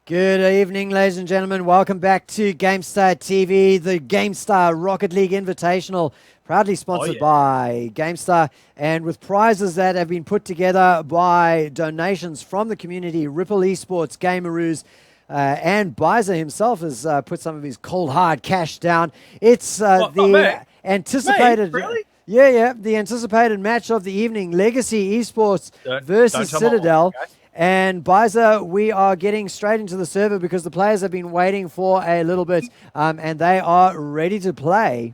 Good evening, ladies and gentlemen. Welcome back to GameStar TV, the GameStar Rocket League Invitational, proudly sponsored by GameStar, and with prizes that have been put together by donations from the community. Ripple Esports, Gameroos, and Byza himself has put some of his cold hard cash down. It's the anticipated... Mate, really? Yeah, the anticipated match of the evening, Legacy Esports versus Citadel. And Byza, we are getting straight into the server because the players have been waiting for a little bit, and they are ready to play.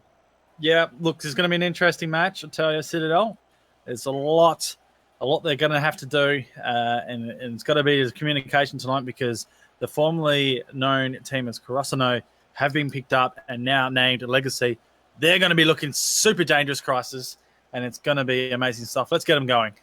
Yeah, look, this is going to be an interesting match. I'll tell you, Citadel. There's a lot they're going to have to do, and it's got to be communication tonight because the formerly known team as Chrisis have been picked up and now named Legacy. They're going to be looking super dangerous, Chrisis, and it's going to be amazing stuff. Let's get them going.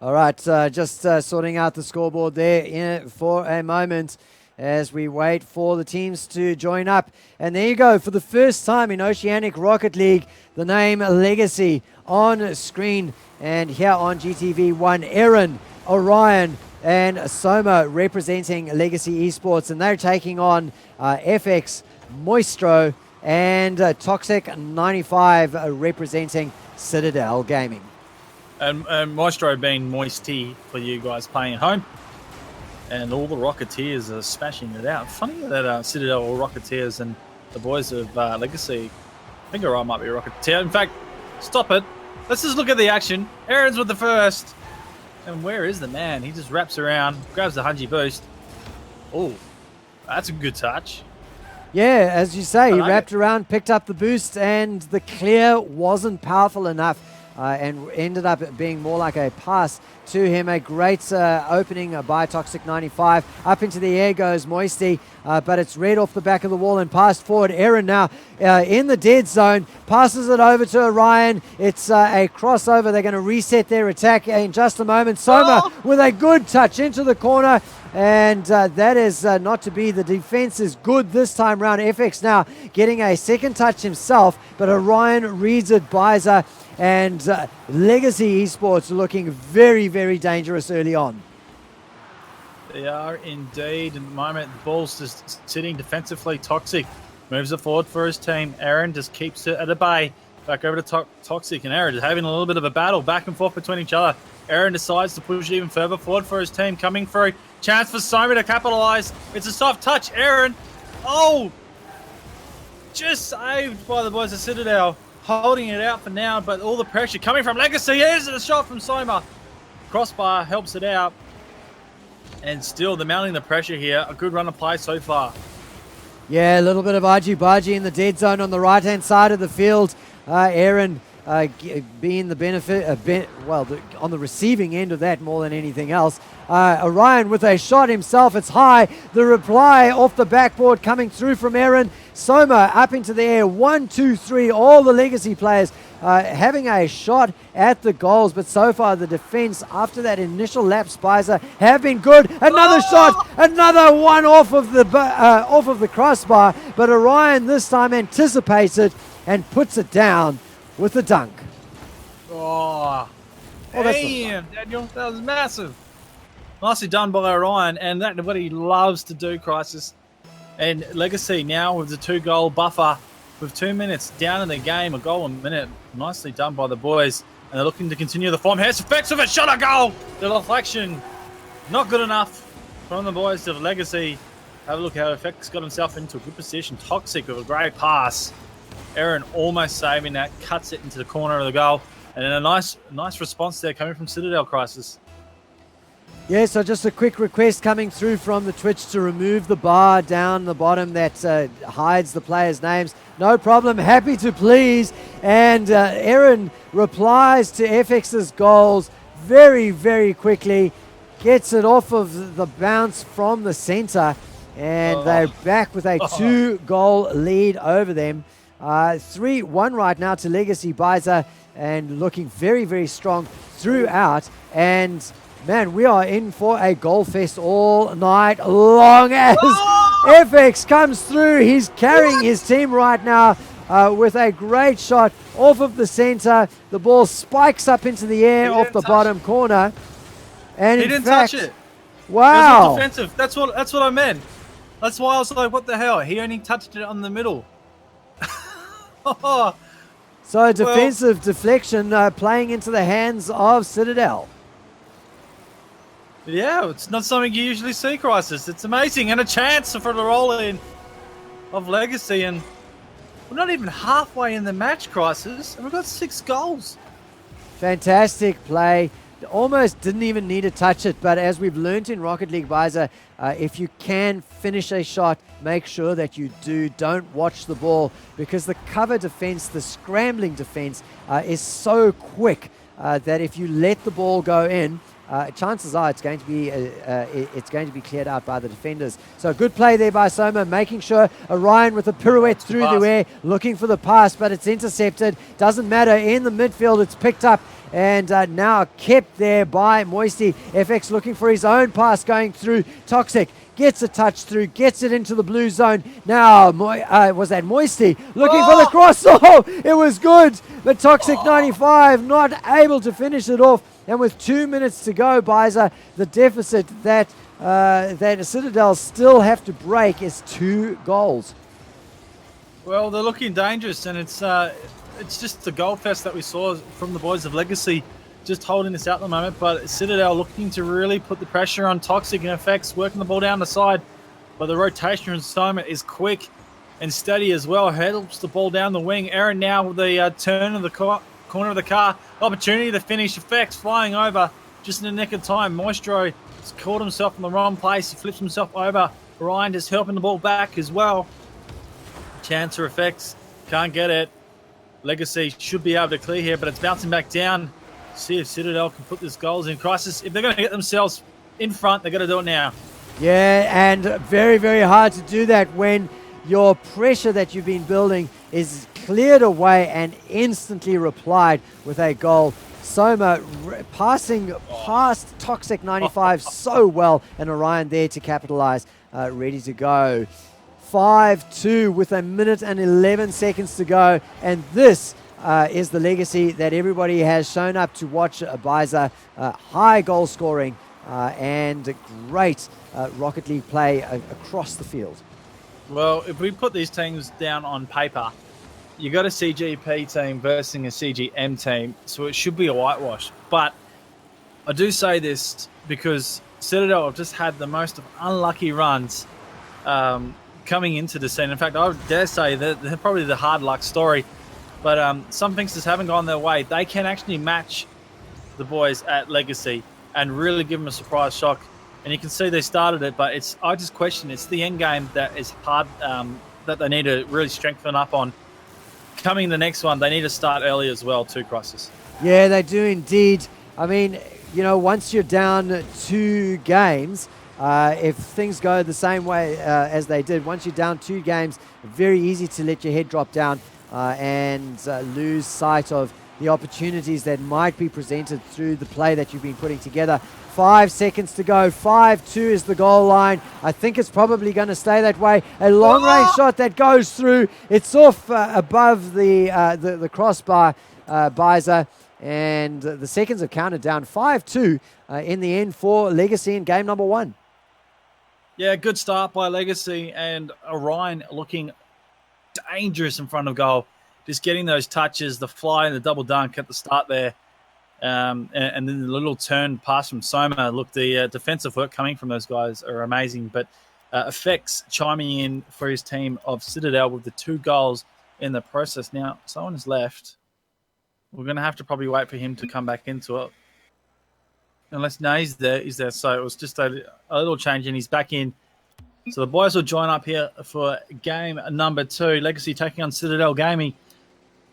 All right, just sorting out the scoreboard there for a moment as we wait for the teams to join up. And there you go, for the first time in Oceanic Rocket League, the name Legacy on screen. And here on GTV1, Eren, Orion, and Soma representing Legacy Esports. And they're taking on FX, Moistro, and Toxic 95 representing Citadel Gaming. And Maestro being Moisty for you guys playing at home. And all the Rocketeers are smashing it out. Funny that Citadel or Rocketeers and the boys of Legacy, I think Orion might be a Rocketeer. In fact, stop it. Let's just look at the action. Eren's with the first. And where is the man? He just wraps around, grabs the Hungy boost. Oh, that's a good touch. Yeah, as you say, he wrapped around, picked up the boost, and the clear wasn't powerful enough. And ended up being more like a pass to him. A great opening by Toxic 95. Up into the air goes Moisty, but it's read off the back of the wall and passed forward. Eren now in the dead zone, passes it over to Orion. It's a crossover. They're going to reset their attack in just a moment. Soma with a good touch into the corner. And that is not to be. The defense is good this time round. FX now getting a second touch himself, but Orion reads it. Byza and Legacy Esports looking very, very dangerous early on. They are indeed. At the moment, the ball's just sitting defensively. Toxic moves it forward for his team. Eren just keeps it at a bay. Back over to Toxic, and Eren just having a little bit of a battle back and forth between each other. Eren decides to push it even further forward for his team. Coming through. Chance for Soma to capitalize. It's a soft touch. Eren. Oh! Just saved by the boys of Citadel. Holding it out for now, but all the pressure coming from Legacy. Here's a shot from Soma. Crossbar helps it out. And still, they're mounting the pressure here. A good run of play so far. Yeah, a little bit of argy-bargy in the dead zone on the right-hand side of the field. Eren being the benefit, on the receiving end of that more than anything else. Orion with a shot himself. It's high. The reply off the backboard coming through from Eren. Soma up into the air. 1, 2, 3. All the Legacy players having a shot at the goals, but so far the defense after that initial lapse Byza have been good. Another shot, another one off of the crossbar, but Orion this time anticipates it and puts it down with the dunk. Oh damn, Daniel, that was massive. Nicely done by Orion, and that's what he loves to do, Chrisis. And Legacy now with the 2-goal buffer with 2 minutes down in the game, a goal a minute. Nicely done by the boys, and they're looking to continue the form. Here's effects of a shot, a goal. The deflection, not good enough from the boys of Legacy. Have a look how Effects got himself into a good position. Toxic with a great pass. Eren almost saving that, cuts it into the corner of the goal, and then a nice response there coming from Citadel. Chrisis. Yeah, so just a quick request coming through from the Twitch to remove the bar down the bottom that hides the players' names. No problem, happy to please. And Eren replies to FX's goals very, very quickly. Gets it off of the bounce from the center. And they're back with a 2-goal lead over them. 3-1 right now to Legacy. Byza and looking very, very strong throughout. And man, we are in for a goal fest all night long as FX comes through. He's carrying his team right now with a great shot off of the center. The ball spikes up into the air off the bottom corner. And he didn't touch it. Wow. It was defensive. That's what I meant. That's why I was like, what the hell? He only touched it on the middle. So a defensive deflection playing into the hands of Citadel. Yeah, it's not something you usually see, Chrisis. It's amazing. And a chance for the roll-in of Legacy. And we're not even halfway in the match, Chrisis. And we've got 6 goals. Fantastic play. Almost didn't even need to touch it, but as we've learned in Rocket League, Byza, if you can finish a shot, make sure that you do. Don't watch the ball, because the cover defense, the scrambling defense, is so quick that if you let the ball go in, chances are it's going to be cleared out by the defenders. So good play there by Soma, making sure Orion with a pirouette through the air, looking for the pass, but it's intercepted. Doesn't matter, in the midfield it's picked up and now kept there by Moisty. FX looking for his own pass going through. Toxic gets a touch through, gets it into the blue zone. Now, was that Moisty looking for the cross? Oh, it was good, but Toxic 95 not able to finish it off. And with 2 minutes to go, Byza, the deficit that Citadel still have to break is 2 goals. Well, they're looking dangerous, and it's just the goal fest that we saw from the boys of Legacy, just holding this out at the moment. But Citadel looking to really put the pressure on Toxic and FX, working the ball down the side. But the rotation from Soma is quick and steady as well. Helps the ball down the wing. Eren now with the turn of the corner of the car. Opportunity to finish. Effects flying over just in the nick of time. Moistro has caught himself in the wrong place. He flips himself over. Orion just helping the ball back as well. Chance for Effects. Can't get it. Legacy should be able to clear here, but it's bouncing back down. See if Citadel can put this goals in. Chrisis, if they're going to get themselves in front, they're going to do it now. Yeah, and very, very hard to do that when your pressure that you've been building is cleared away and instantly replied with a goal. Soma passing past Toxic 95 so well, and Orion there to capitalize, ready to go. 5-2 with 1 minute and 11 seconds to go, and this is the Legacy that everybody has shown up to watch. Byza, high goal scoring and great Rocket League play across the field. Well, if we put these teams down on paper, you got a CGP team versus a CGM team, so it should be a whitewash. But I do say this because Citadel have just had the most unlucky runs coming into the scene. In fact, I would dare say that they're probably the hard luck story. But some things just haven't gone their way. They can actually match the boys at Legacy and really give them a surprise shock. And you can see they started it, but I just question, it's the end game that is hard, that they need to really strengthen up on. Coming the next one, they need to start early as well too, Chrisis. Yeah, they do indeed. I mean, you know, once you're down 2 games, if things go the same way as they did, once you're down 2 games, very easy to let your head drop down and lose sight of the opportunities that might be presented through the play that you've been putting together. 5 seconds to go. 5-2 is the goal line. I think it's probably going to stay that way. A long-range shot that goes through. It's off above the crossbar, Byza, and the seconds have counted down. 5-2 in the end for Legacy in game number 1. Yeah, good start by Legacy, and Orion looking dangerous in front of goal. Just getting those touches, the fly and the double dunk at the start there. And then the little turn pass from Soma. Look, the defensive work coming from those guys are amazing. But Effects chiming in for his team of Citadel with the 2 goals in the process. Now, someone has left. We're going to have to probably wait for him to come back into it. Unless, no, he's there. He's there. So it was just a little change, and he's back in. So the boys will join up here for game number 2. Legacy taking on Citadel Gaming.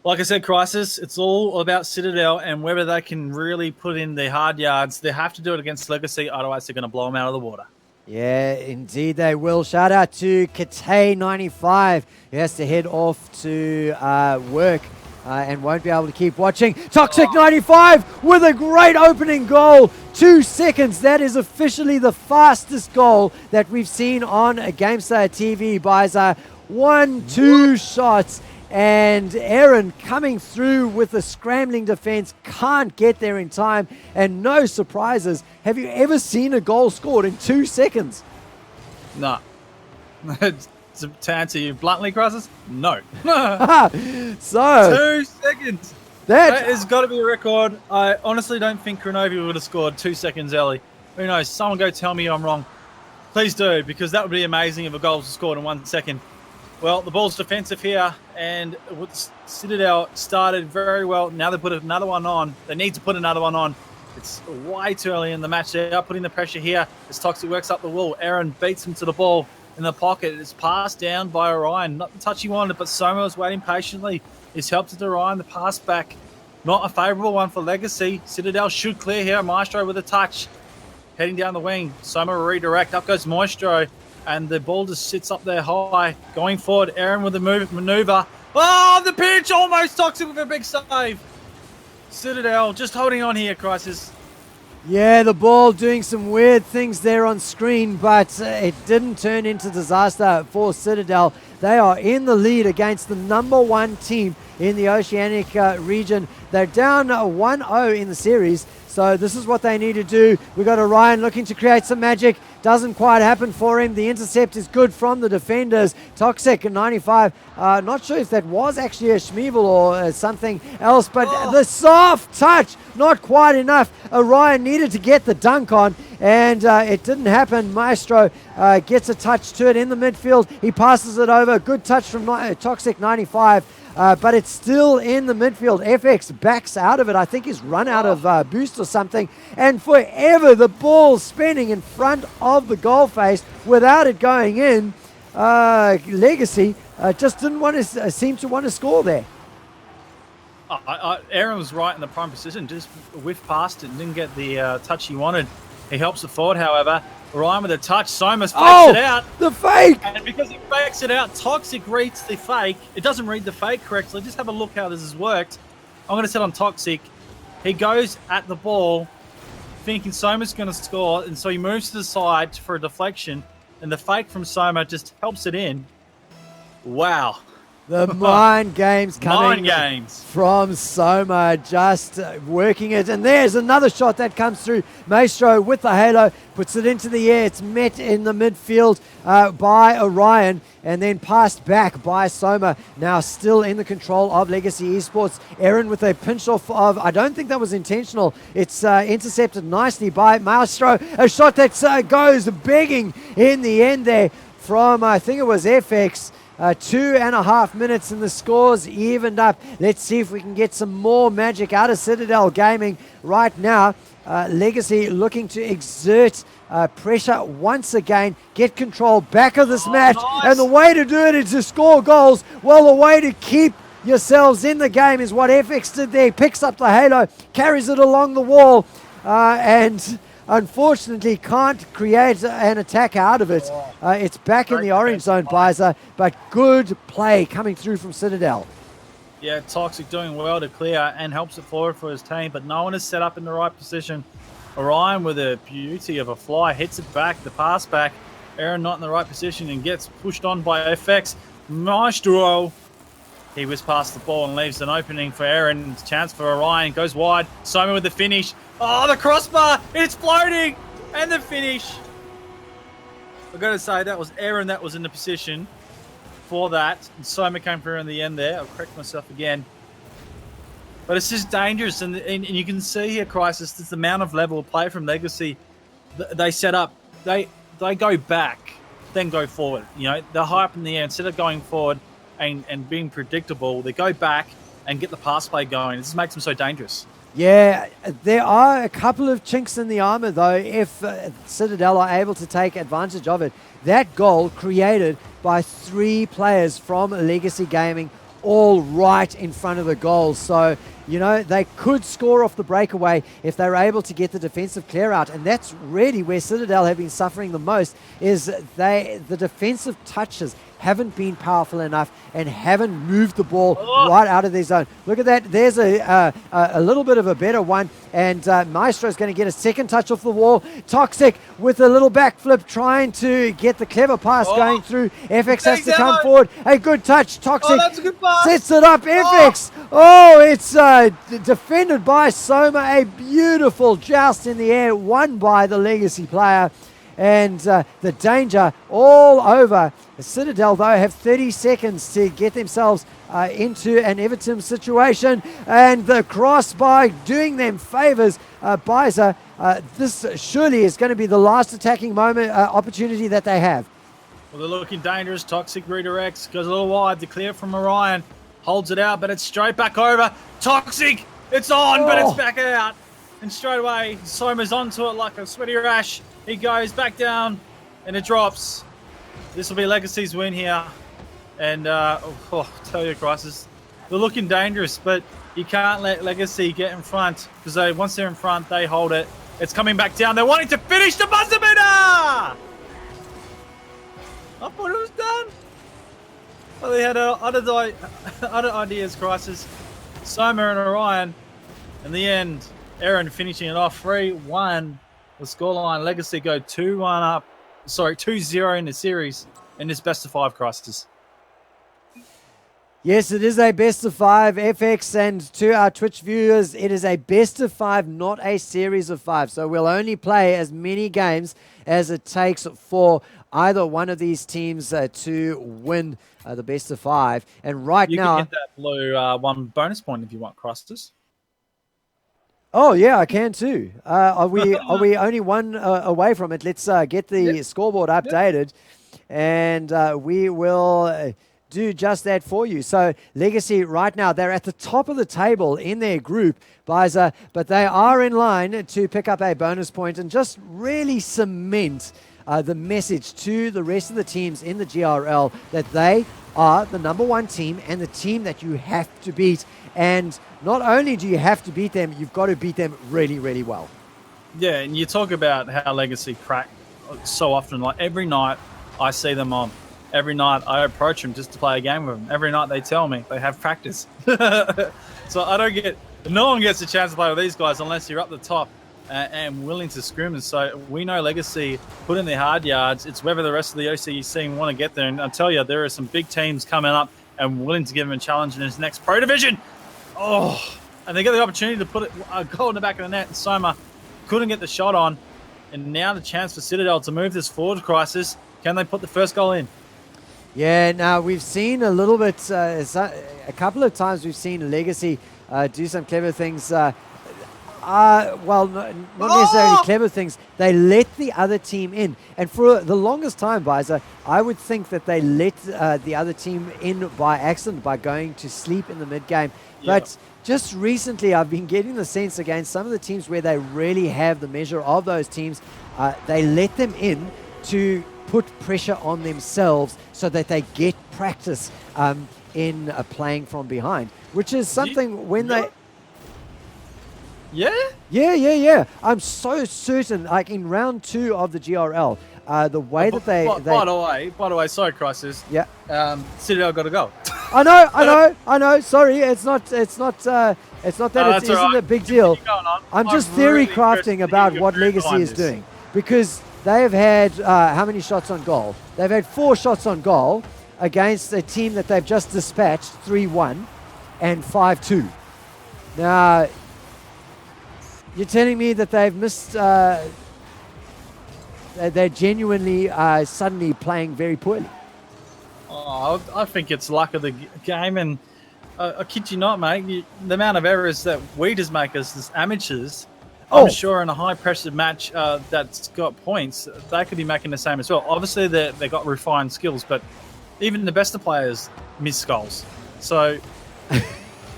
Like I said, Chrisis, it's all about Citadel and whether they can really put in the hard yards. They have to do it against Legacy, otherwise they're going to blow them out of the water. Yeah, indeed they will. Shout out to Katay95, who has to head off to work and won't be able to keep watching. Toxic 95 with a great opening goal. 2 seconds. That is officially the fastest goal that we've seen on a GameStar TV. Byza 1-2 shots and Eren coming through with a scrambling defense, can't get there in time, and no surprises. Have you ever seen a goal scored in 2 seconds? No. To answer you bluntly, Chrisis, no. So 2 seconds. that That has got to be a record. I honestly don't think Grenoble would have scored 2 seconds early. Who knows? Someone go tell me I'm wrong. Please do, because that would be amazing if a goal was scored in 1 second. Well, the ball's defensive here, and Citadel started very well. Now they put another one on. They need to put another one on. It's way too early in the match. They are putting the pressure here as Toxic works up the wall. Eren beats him to the ball in the pocket. It's passed down by Orion. Not the touch he wanted, but Soma was waiting patiently. He's helped it to Orion. The pass back, not a favourable one for Legacy. Citadel should clear here. Maestro with a touch. Heading down the wing. Soma redirect. Up goes Maestro. And the ball just sits up there high. Going forward. Eren with the maneuver. Oh, the pitch! Almost Toxic with a big save. Citadel just holding on here, Chrisis. Yeah, the ball doing some weird things there on screen, but it didn't turn into disaster for Citadel. They are in the lead against the #1 team in the Oceanic region. They're down 1-0 in the series, so this is what they need to do. We've got Orion looking to create some magic. Doesn't quite happen for him. The intercept is good from the defenders. Toxic 95. Not sure if that was actually a Schmeevel or something else, but the soft touch, not quite enough. Orion needed to get the dunk on, and it didn't happen. Maestro gets a touch to it in the midfield. He passes it over. Good touch from Toxic 95. But it's still in the midfield. FX backs out of it. I think he's run out of boost or something. And forever the ball spinning in front of the goal face without it going in. Legacy just didn't want to seem to want to score there. Eren was right in the prime position. Just whiffed past it and didn't get the touch he wanted. He helps it forward, however. Orion with a touch. Somas fakes it out. The fake! And because he fakes it out, Toxic reads the fake. It doesn't read the fake correctly. Just have a look how this has worked. I'm going to set on Toxic. He goes at the ball thinking Soma's going to score, and so he moves to the side for a deflection, and the fake from Soma just helps it in. Wow. The mind games coming from Soma, just working it. And there's another shot that comes through. Maestro with the halo, puts it into the air. It's met in the midfield by Orion and then passed back by Soma. Now still in the control of Legacy Esports. Eren with a pinch off of, I don't think that was intentional. It's intercepted nicely by Maestro. A shot that goes begging in the end there from, I think it was FX. 2.5 minutes and the score's evened up. Let's see if we can get some more magic out of Citadel Gaming right now. Legacy looking to exert pressure once again, get control back of this match. Nice. And the way to do it is to score goals. Well, the way to keep yourselves in the game is what FX did there. Picks up the halo, carries it along the wall, and unfortunately can't create an attack out of it. It's back in the orange zone, Byza, but good play coming through from Citadel. Yeah, Toxic doing well to clear and helps it forward for his team, but no one is set up in the right position. Orion with a beauty of a fly, hits it back, the pass back. Eren not in the right position and gets pushed on by FX. Maestro. He was past the ball and leaves an opening for Eren. Chance for Orion, goes wide. Soma with the finish. Oh, the crossbar! It's floating! And the finish. I've got to say, that was Eren that was in the position for that. And Soma came through in the end there. I'll correct myself again. But it's just dangerous. And you can see here, Chrisis, the amount of level of play from Legacy. They set up. They go back, then go forward. You know, they're high up in the air. Instead of going forward and being predictable, they go back and get the pass play going. This makes them so dangerous. Yeah, there are a couple of chinks in the armor, though, if Citadel are able to take advantage of it. That goal created by 3 players from Legacy Gaming, all right in front of the goal. So you know, they could score off the breakaway if they were able to get the defensive clear out. And that's really where Citadel have been suffering the most, is the defensive touches haven't been powerful enough and haven't moved the ball right out of their zone. Look at that. There's a little bit of a better one, and Maestro's going to get a second touch off the wall. Toxic with a little backflip, trying to get the clever pass going through. FX has to come forward. A good touch. Toxic that's a good pass. sets it up. FX. Oh, it's defended by Soma. A beautiful joust in the air, won by the Legacy player. And the danger all over. Citadel, though, have 30 seconds to get themselves into an Everton situation. And the crossbar doing them favours. Byza, this surely is going to be the last attacking moment opportunity that they have. Well, they're looking dangerous. Toxic redirects, goes a little wide to clear from Orion. Holds it out, but it's straight back over. Toxic! It's on, but it's back out. And straight away, Soma's onto it like a sweaty rash. He goes back down, and it drops. This will be Legacy's win here. And, tell you, Chrisis, they're looking dangerous, but you can't let Legacy get in front, because once they're in front, they hold it. It's coming back down. They're wanting to finish the buzzer beater! I thought it was done. Well, they had other ideas, Chrisis. Soma and Orion. In the end, Eren finishing it off 3-1. The scoreline, Legacy go 2-0 in the series in this best of 5, Chrisis. Yes, it is a best of 5, FX, and to our Twitch viewers, it is a best of 5, not a series of 5. So we'll only play as many games as it takes for either one of these teams to win the best of 5. And right now, you can get that blue 1 bonus point if you want, Chrisis. Oh yeah, I can too. Are we only one away from it? Let's get the scoreboard updated, and we will do just that for you. So Legacy right now, they're at the top of the table in their group, Byza, but they are in line to pick up a bonus point and just really cement the message to the rest of the teams in the GRL that they are the #1 team and the team that you have to beat. And not only do you have to beat them, you've got to beat them really, really well. Yeah, and you talk about how Legacy crack so often. Like every night I see them on. Every night I approach them just to play a game with them. Every night they tell me they have practice. So no one gets a chance to play with these guys unless you're up the top and willing to scrim. And so we know Legacy put in their hard yards. It's whether the rest of the OCE team want to get there. And I tell you, there are some big teams coming up and willing to give them a challenge in this next Pro Division. Oh, and they get the opportunity to put a goal in the back of the net. And Soma couldn't get the shot on. And now the chance for Citadel to move this forward, Chrisis. Can they put the first goal in? Yeah, now we've seen a little bit, a couple of times we've seen Legacy do some clever things. Well, not necessarily clever things. They let the other team in. And for the longest time, Byza, I would think that they let the other team in by accident, by going to sleep in the mid-game. Yeah. But just recently, I've been getting the sense against some of the teams where they really have the measure of those teams, they let them in to put pressure on themselves so that they get practice in playing from behind, which is something when they... Yeah? Yeah. I'm so certain, like in round 2 of the GRL, the way that they... By the way, sorry, Chrisis. Yeah. Citadel got to go. I know. Sorry, it's not that it isn't a big deal. I'm just theory crafting about what Legacy is doing, because they have had how many shots on goal? They've had 4 shots on goal against a team that they've just dispatched 3-1 and 5-2. Now, you're telling me that they've missed? They're genuinely suddenly playing very poorly. Oh, I think it's luck of the game, and I kid you not, mate. The amount of errors that we just make as amateurs, I'm sure in a high-pressure match that's got points, they could be making the same as well. Obviously, they got refined skills, but even the best of players miss goals. So,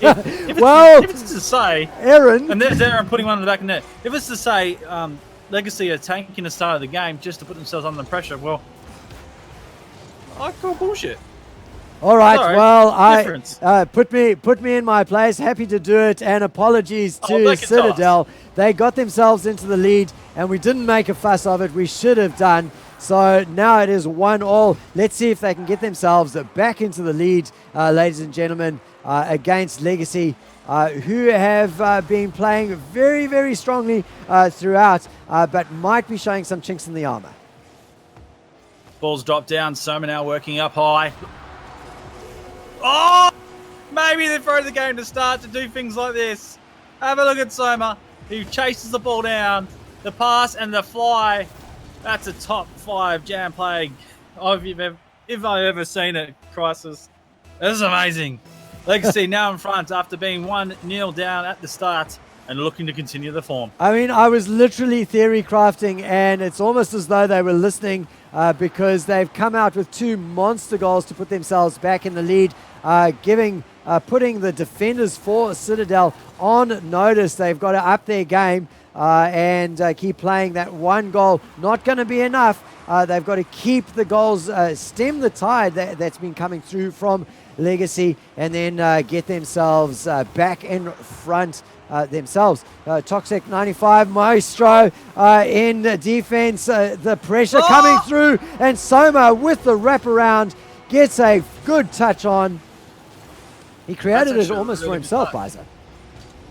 if it's to say, Eren, and there's Eren putting one in the back of the net. If it's to say Legacy are tanking the start of the game just to put themselves under pressure, well, I call bullshit. All right. Sorry, Well, difference. put me in my place. Happy to do it. And apologies to they can Citadel. They got themselves into the lead, and we didn't make a fuss of it. We should have done. So now it is 1-1. Let's see if they can get themselves back into the lead, ladies and gentlemen, against Legacy, who have been playing very, very strongly throughout, but might be showing some chinks in the armor. Ball's dropped down. Soma now working up high. Oh! Maybe they throw the game to start to do things like this. Have a look at Soma. He chases the ball down. The pass and the fly. That's a top 5 jam play if I've ever seen it, Chrisis. This is amazing. Legacy now in front after being 1-0 down at the start and looking to continue the form. I mean, I was literally theory crafting, and it's almost as though they were listening because they've come out with 2 monster goals to put themselves back in the lead, putting the defenders for Citadel on notice. They've got to up their game and keep playing. That 1 goal not going to be enough. They've got to keep the goals, stem the tide that's been coming through from Legacy, and then get themselves back in front themselves. Toxic 95 Maestro in defense. The pressure coming through, and Soma with the wraparound gets a good touch on. He created it almost for himself, Byza.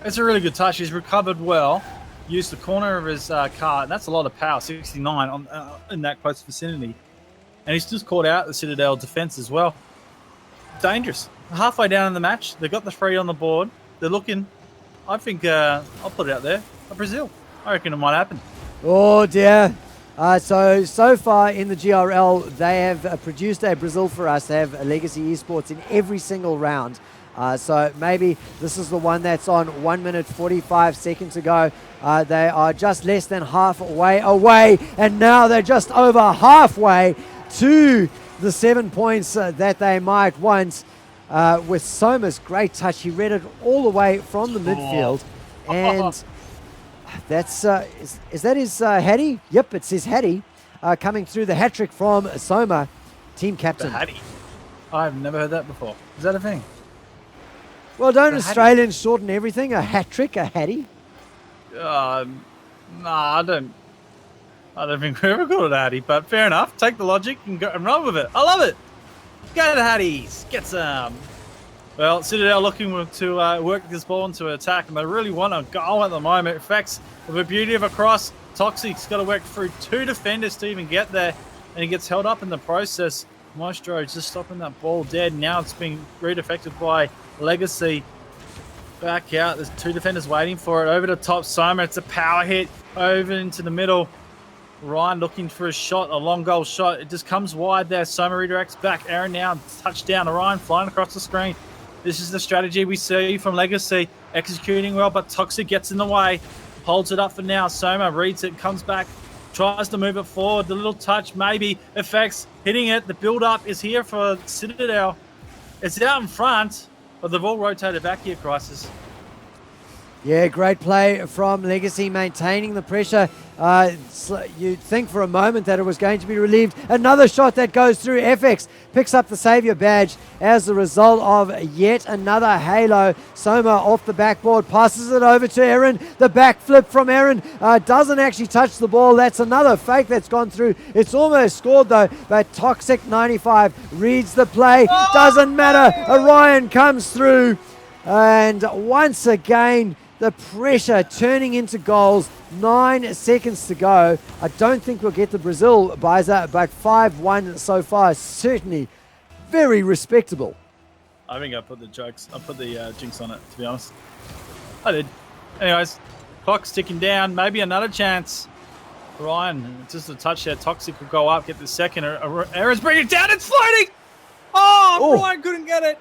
It's a really good touch. He's recovered well. Used the corner of his car, and that's a lot of power, 69 in that close vicinity. And he's just caught out the Citadel defense as well. Dangerous. Halfway down in the match, they got the 3 on the board. They're looking, I think, I'll put it out there, Brazil. I reckon it might happen. Oh, dear. So far in the GRL, they have produced a Brazil for us. They have Legacy Esports in every single round. So maybe this is the one that's on 1 minute 45 seconds ago. They are just less than halfway away, and now they're just over halfway to the 7 points that they might want. With Soma's great touch, he read it all the way from the midfield, and that's is that his Hattie? Yep, it's his Hattie coming through, the hat trick from Soma, team captain. The Hattie. I've never heard that before. Is that a thing? Well, don't Australians shorten everything? A hat trick, a Hattie? No, I don't think we ever called it a Hattie, but fair enough. Take the logic and go and run with it. I love it. Go to the Hatties. Get some. Well, Citadel looking to work this ball into attack, and they really want a goal at the moment. In fact, with a beauty of a cross, Toxic's got to work through 2 defenders to even get there, and he gets held up in the process. Maestro just stopping that ball dead. Now it's being redefected by Legacy. Back out. There's 2 defenders waiting for it. Over the top, Soma. It's a power hit over into the middle. Ryan looking for a shot, a long goal shot. It just comes wide there. Soma redirects back. Eren now touchdown. Orion flying across the screen. This is the strategy we see from Legacy. Executing well, but Toxic gets in the way. Holds it up for now. Soma reads it, comes back, tries to move it forward. The little touch maybe affects hitting it. The build-up is here for Citadel. It's out in front, but they've all rotated back here, Chrisis. Yeah, great play from Legacy, maintaining the pressure. You'd think for a moment that it was going to be relieved. Another shot that goes through. FX picks up the Saviour badge as a result of yet another halo. Soma off the backboard, passes it over to Eren. The backflip from Eren doesn't actually touch the ball. That's another fake that's gone through. It's almost scored though, but Toxic 95 reads the play. Doesn't matter. Orion comes through, and once again, the pressure turning into goals. 9 seconds to go. I don't think we'll get the Brazil, Byza, but 5-1 so far. Certainly very respectable. I think I put the jinx on it, to be honest. I did. Anyways, clock's ticking down. Maybe another chance. Ryan, just a touch there. Toxic will go up, get the second. Eren's bringing it down. It's floating. Oh, Ryan couldn't get it.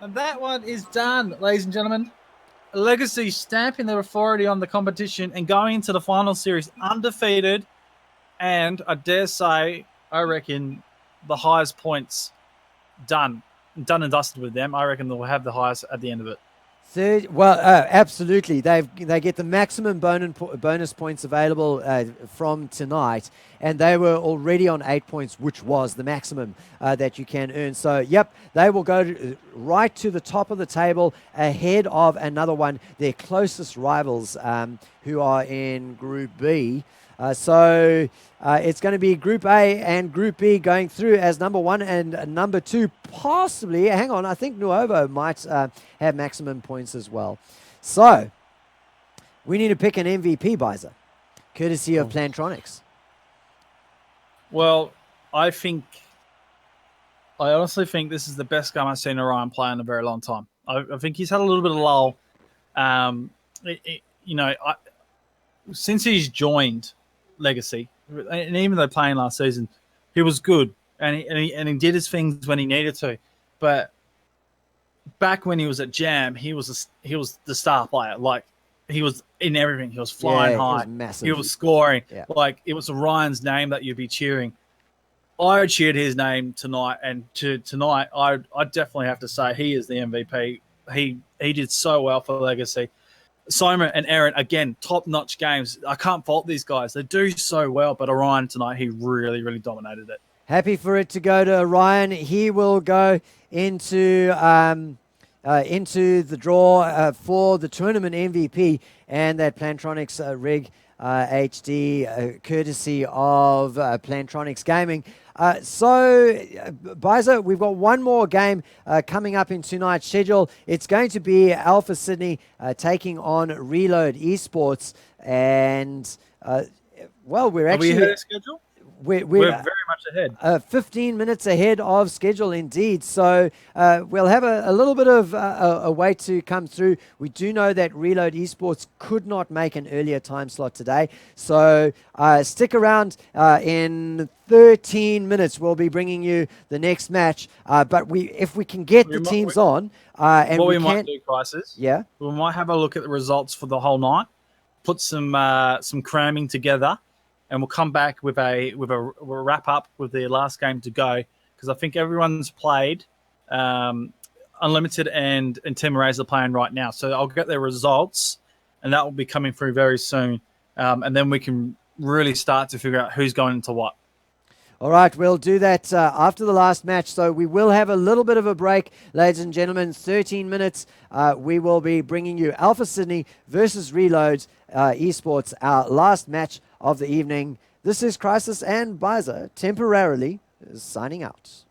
And that one is done, ladies and gentlemen. Legacy stamping their authority on the competition and going into the final series undefeated, and I dare say, I reckon the highest points done and dusted with them. I reckon they'll have the highest at the end of it. Third, well, absolutely. They get the maximum bonus points available from tonight, and they were already on 8 points, which was the maximum that you can earn. So, yep, they will go right to the top of the table ahead of another one, their closest rivals, who are in Group B. So it's going to be Group A and Group B going through as number 1 and number 2. Possibly, hang on, I think Nuovo might have maximum points as well. So we need to pick an MVP, Byza, courtesy of Plantronics. Well, I honestly think this is the best game I've seen Orion play in a very long time. I think he's had a little bit of lull. Since he's joined Legacy, and even though playing last season, he was good and he did his things when he needed to. But back when he was at Jam, he was the star player. Like, he was in everything. He was flying high. He was massive. He was scoring. Yeah. Like, it was Orion's name that you'd be cheering. I cheered his name tonight, and tonight, I definitely have to say he is the MVP. He did so well for Legacy. Soma and Eren, again, top-notch games. I can't fault these guys. They do so well, but Orion tonight, he really, really dominated it. Happy for it to go to Orion. He will go into the draw for the tournament MVP and that Plantronics rig HD, courtesy of Plantronics Gaming. So, Byza, we've got one more game coming up in tonight's schedule. It's going to be Alpha Sydney taking on Reload Esports. And, well, we're actually... Are we ahead of schedule? We're very much ahead. 15 minutes ahead of schedule, indeed. So we'll have a little bit of a wait to come through. We do know that Reload Esports could not make an earlier time slot today. So stick around. In 13 minutes, we'll be bringing you the next match. But if we can get the teams on... and what we might do, Chrisis, yeah, we might have a look at the results for the whole night, put some cramming together, and we'll come back with a wrap up with the last game to go, because I think everyone's played. Unlimited and Team Erase are playing right now, so I'll get their results, and that will be coming through very soon, and then we can really start to figure out who's going into what. All right, we'll do that after the last match. So we will have a little bit of a break, ladies and gentlemen. 13 minutes. We will be bringing you Alpha Sydney versus Reload Esports, our last match of the evening. This is Chrisis and Byza temporarily signing out.